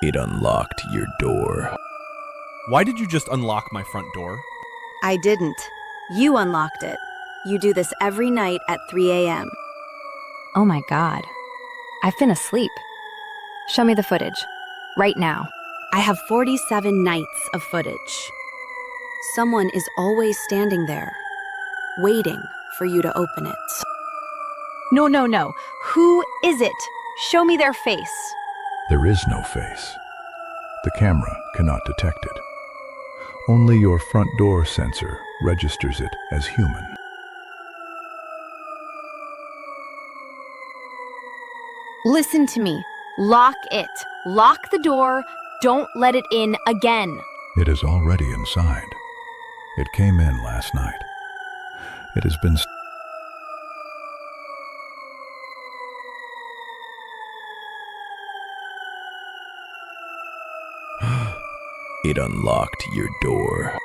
It unlocked your door. Why did you just unlock my front door? I didn't. You unlocked it. You do this every night at 3 a.m. Oh my God. I've been asleep. Show me the footage. Right now. I have 47 nights of footage. Someone is always standing there, waiting for you to open it. No. Who is it? Show me their face. There is no face. The camera cannot detect it. Only your front door sensor registers it as human. Listen to me. Lock it. Lock the door. Don't let it in again. It is already inside. It came in last night. It has been It unlocked your door.